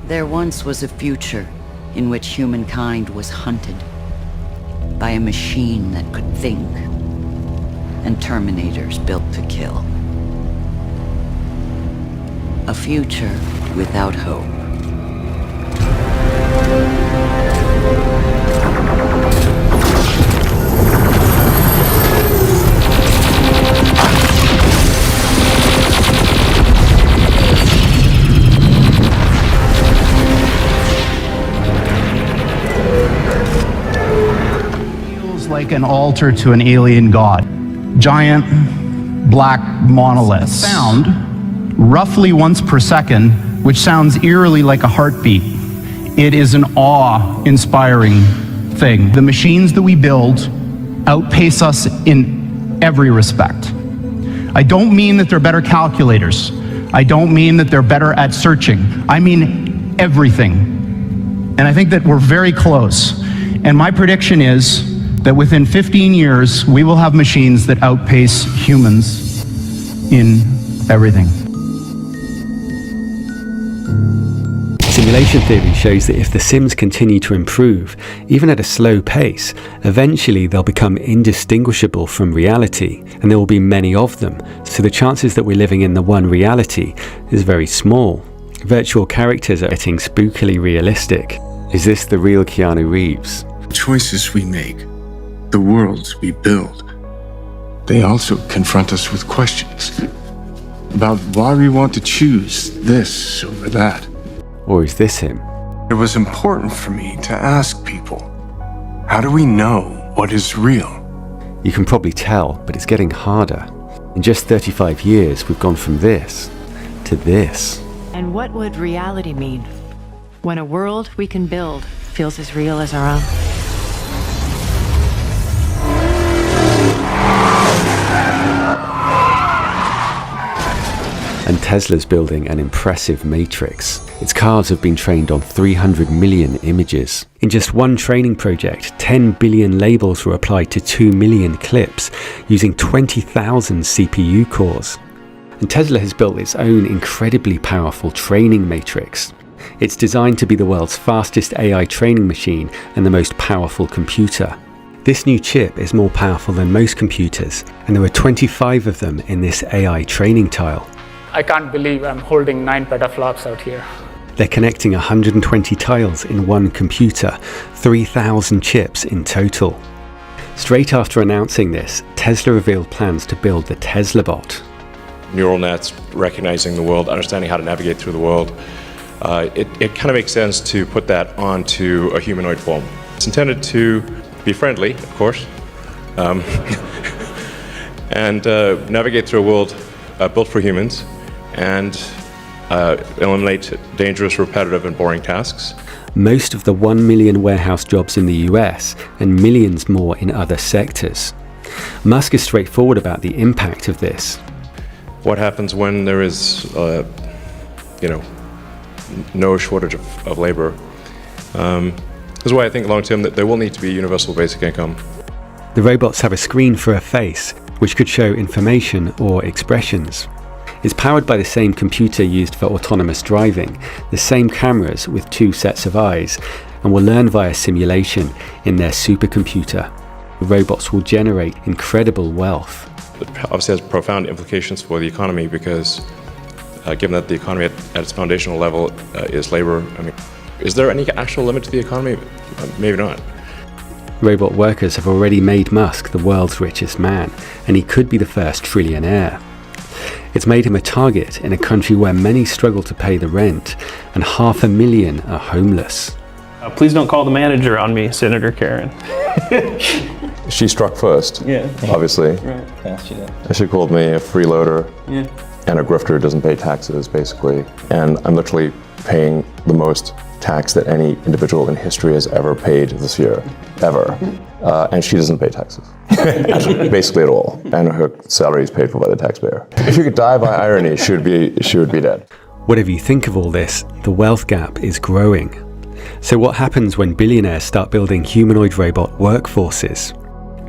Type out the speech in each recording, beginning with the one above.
There once was a future in which humankind was hunted by a machine that could think, and Terminators built to kill. A future without hope. Like an altar to an alien god. Giant black monoliths. Sound roughly once per second, which sounds eerily like a heartbeat. It is an awe-inspiring thing. The machines that we build outpace us in every respect. I don't mean that they're better calculators. I don't mean that they're better at searching. I mean everything. And I think that we're very close. And my prediction is that within 15 years, we will have machines that outpace humans in everything. Simulation theory shows that if the Sims continue to improve, even at a slow pace, eventually they'll become indistinguishable from reality, and there will be many of them, so the chances that we're living in the one reality is very small. Virtual characters are getting spookily realistic. Is this the real Keanu Reeves? The choices we make, the worlds we build, they also confront us with questions about why we want to choose this over that. Or is this him? It was important for me to ask people, how do we know what is real? You can probably tell, but it's getting harder. In just 35 years, we've gone from this to this. And what would reality mean when a world we can build feels as real as our own? And Tesla's building an impressive matrix. Its cars have been trained on 300 million images. In just one training project, 10 billion labels were applied to 2 million clips, using 20,000 CPU cores. And Tesla has built its own incredibly powerful training matrix. It's designed to be the world's fastest AI training machine and the most powerful computer. This new chip is more powerful than most computers, and there are 25 of them in this AI training tile. I can't believe I'm holding 9 petaflops out here. They're connecting 120 tiles in one computer, 3,000 chips in total. Straight after announcing this, Tesla revealed plans to build the Tesla Bot. Neural nets, recognizing the world, understanding how to navigate through the world. It kind of makes sense to put that onto a humanoid form. It's intended to be friendly, of course, and navigate through a world built for humans, and eliminate dangerous, repetitive, and boring tasks. Most of the 1 million warehouse jobs in the US and millions more in other sectors. Musk is straightforward about the impact of this. What happens when there is, no shortage of labor? This is why I think long term that there will need to be universal basic income. The robots have a screen for a face, which could show information or expressions. It's powered by the same computer used for autonomous driving, the same cameras with 2 sets of eyes, and will learn via simulation in their supercomputer. The robots will generate incredible wealth. It obviously has profound implications for the economy because given that the economy at its foundational level is labor, is there any actual limit to the economy? Maybe not. Robot workers have already made Musk the world's richest man, and he could be the first trillionaire. It's made him a target in a country where many struggle to pay the rent, and 500,000 are homeless. Please don't call the manager on me, Senator Karen. She struck first, obviously. Right. She called me a freeloader Yeah. and a grifter who doesn't pay taxes, basically. And I'm literally paying the most tax that any individual in history has ever paid this year, ever. And she doesn't pay taxes, basically at all. And her salary is paid for by the taxpayer. If you could die by irony, she would be dead. Whatever you think of all this, the wealth gap is growing. So what happens when billionaires start building humanoid robot workforces?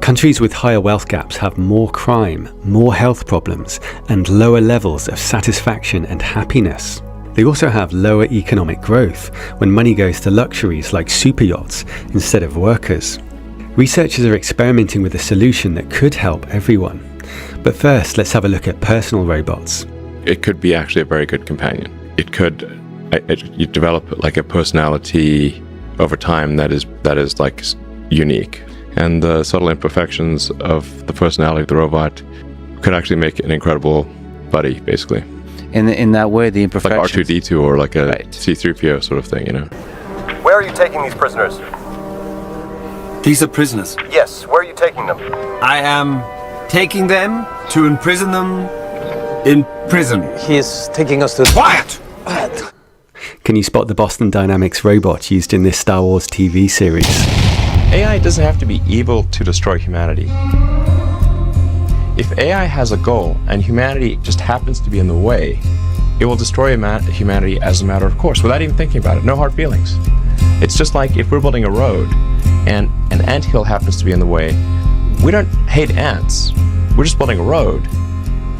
Countries with higher wealth gaps have more crime, more health problems, and lower levels of satisfaction and happiness. They also have lower economic growth when money goes to luxuries like super yachts instead of workers. Researchers are experimenting with a solution that could help everyone. But first, let's have a look at personal robots. It could be actually a very good companion. It could you develop like a personality over time that is like unique, and the subtle imperfections of the personality of the robot could actually make an incredible buddy, basically. In that way, the Like imperfections. R2-D2 or like a Right. C-3PO sort of thing, you know. Where are you taking these prisoners? These are prisoners. Yes, where are you taking them? I am taking them to imprison them in prison. He is taking us to. Quiet! Can you spot the Boston Dynamics robot used in this Star Wars TV series? AI doesn't have to be evil to destroy humanity. If AI has a goal and humanity just happens to be in the way, it will destroy humanity as a matter of course, without even thinking about it. No hard feelings. It's just like if we're building a road and an anthill happens to be in the way, we don't hate ants. We're just building a road.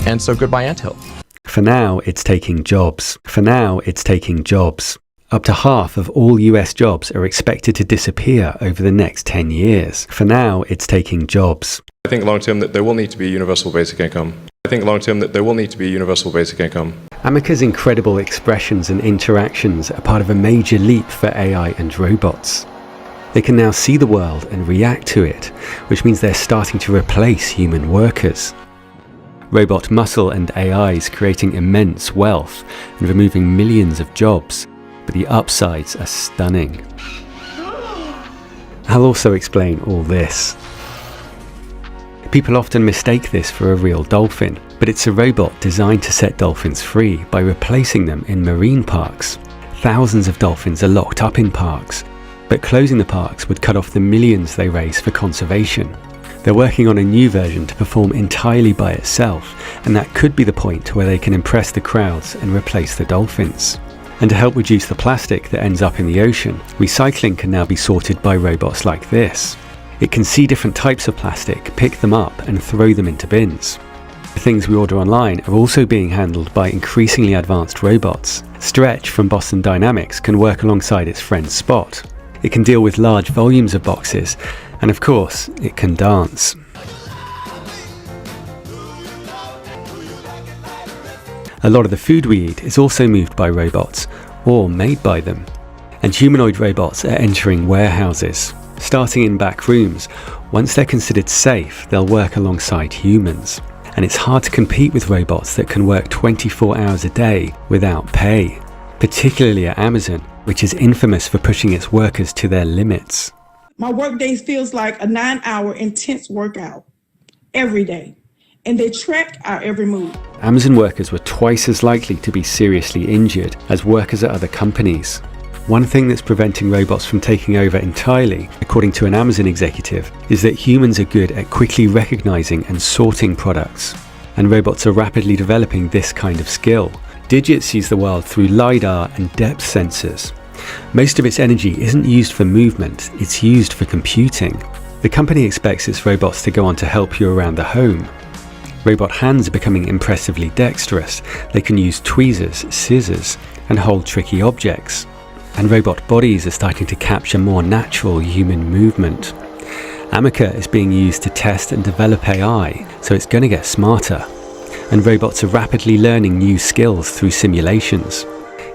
And so goodbye anthill. For now, it's taking jobs. Up to half of all US jobs are expected to disappear over the next 10 years. For now, it's taking jobs. I think long term that there will need to be universal basic income. Ameca's incredible expressions and interactions are part of a major leap for AI and robots. They can now see the world and react to it, which means they're starting to replace human workers. Robot muscle and AIs creating immense wealth and removing millions of jobs, but the upsides are stunning. I'll also explain all this. People often mistake this for a real dolphin, but it's a robot designed to set dolphins free by replacing them in marine parks. Thousands of dolphins are locked up in parks, but closing the parks would cut off the millions they raise for conservation. They're working on a new version to perform entirely by itself, and that could be the point where they can impress the crowds and replace the dolphins. And to help reduce the plastic that ends up in the ocean, recycling can now be sorted by robots like this. It can see different types of plastic, pick them up and throw them into bins. The things we order online are also being handled by increasingly advanced robots. Stretch from Boston Dynamics can work alongside its friend Spot. It can deal with large volumes of boxes, and of course, it can dance. A lot of the food we eat is also moved by robots, or made by them. And humanoid robots are entering warehouses. Starting in back rooms, once they're considered safe, they'll work alongside humans. And it's hard to compete with robots that can work 24 hours a day without pay, particularly at Amazon, which is infamous for pushing its workers to their limits. My work days feels like a 9-hour intense workout every day, and they track our every move. Amazon workers were twice as likely to be seriously injured as workers at other companies. One thing that's preventing robots from taking over entirely, according to an Amazon executive, is that humans are good at quickly recognizing and sorting products. And robots are rapidly developing this kind of skill. Digit sees the world through LiDAR and depth sensors. Most of its energy isn't used for movement, it's used for computing. The company expects its robots to go on to help you around the home. Robot hands are becoming impressively dexterous. They can use tweezers, scissors, and hold tricky objects. And robot bodies are starting to capture more natural human movement. Ameca is being used to test and develop AI, so it's going to get smarter. And robots are rapidly learning new skills through simulations.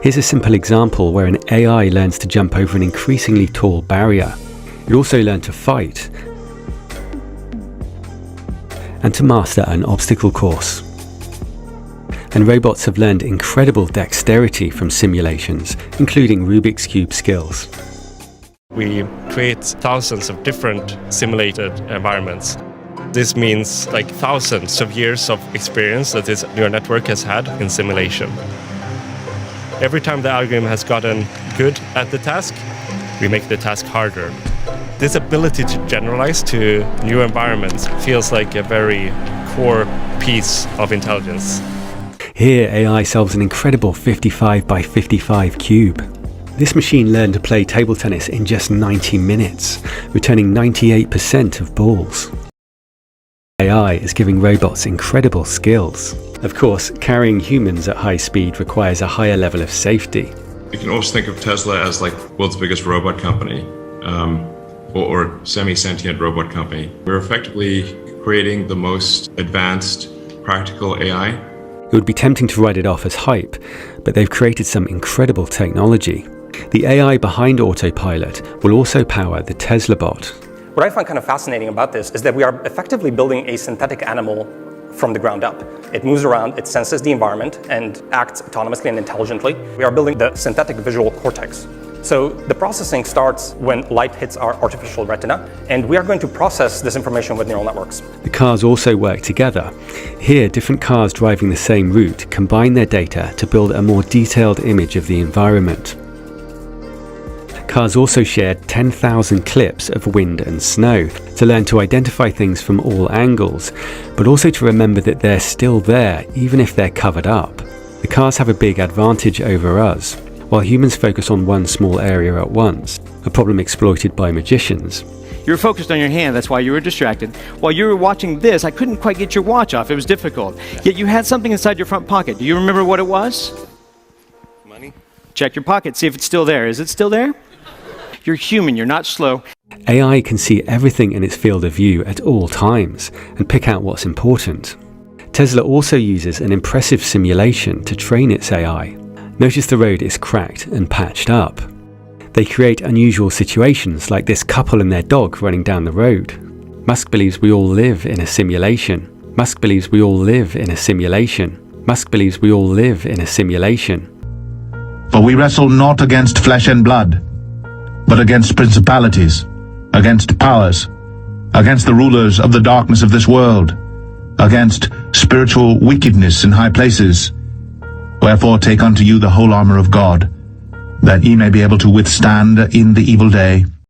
Here's a simple example where an AI learns to jump over an increasingly tall barrier. It also learned to fight and to master an obstacle course. And robots have learned incredible dexterity from simulations, including Rubik's Cube skills. We create thousands of different simulated environments. This means like thousands of years of experience that this neural network has had in simulation. Every time the algorithm has gotten good at the task, we make the task harder. This ability to generalize to new environments feels like a very core piece of intelligence. Here, AI solves an incredible 55 by 55 cube. This machine learned to play table tennis in just 90 minutes, returning 98% of balls. AI is giving robots incredible skills. Of course, carrying humans at high speed requires a higher level of safety. You can also think of Tesla as like world's biggest robot company, or semi-sentient robot company. We're effectively creating the most advanced practical AI. It would be tempting to write it off as hype, but they've created some incredible technology. The AI behind Autopilot will also power the Tesla bot. What I find kind of fascinating about this is that we are effectively building a synthetic animal from the ground up. It moves around, it senses the environment, and acts autonomously and intelligently. We are building the synthetic visual cortex. So the processing starts when light hits our artificial retina, and we are going to process this information with neural networks. The cars also work together. Here, different cars driving the same route combine their data to build a more detailed image of the environment. Cars also shared 10,000 clips of wind and snow to learn to identify things from all angles, but also to remember that they're still there even if they're covered up. The cars have a big advantage over us, while humans focus on one small area at once, a problem exploited by magicians. You were focused on your hand, that's why you were distracted. While you were watching this, I couldn't quite get your watch off, it was difficult. Yet you had something inside your front pocket. Do you remember what it was? Money. Check your pocket, see if it's still there. Is it still there? You're human, you're not slow. AI can see everything in its field of view at all times and pick out what's important. Tesla also uses an impressive simulation to train its AI. Notice the road is cracked and patched up. They create unusual situations like this couple and their dog running down the road. Musk believes we all live in a simulation. Musk believes we all live in a simulation. Musk believes we all live in a simulation. For we wrestle not against flesh and blood, but against principalities, against powers, against the rulers of the darkness of this world, against spiritual wickedness in high places. Wherefore take unto you the whole armor of God, that ye may be able to withstand in the evil day,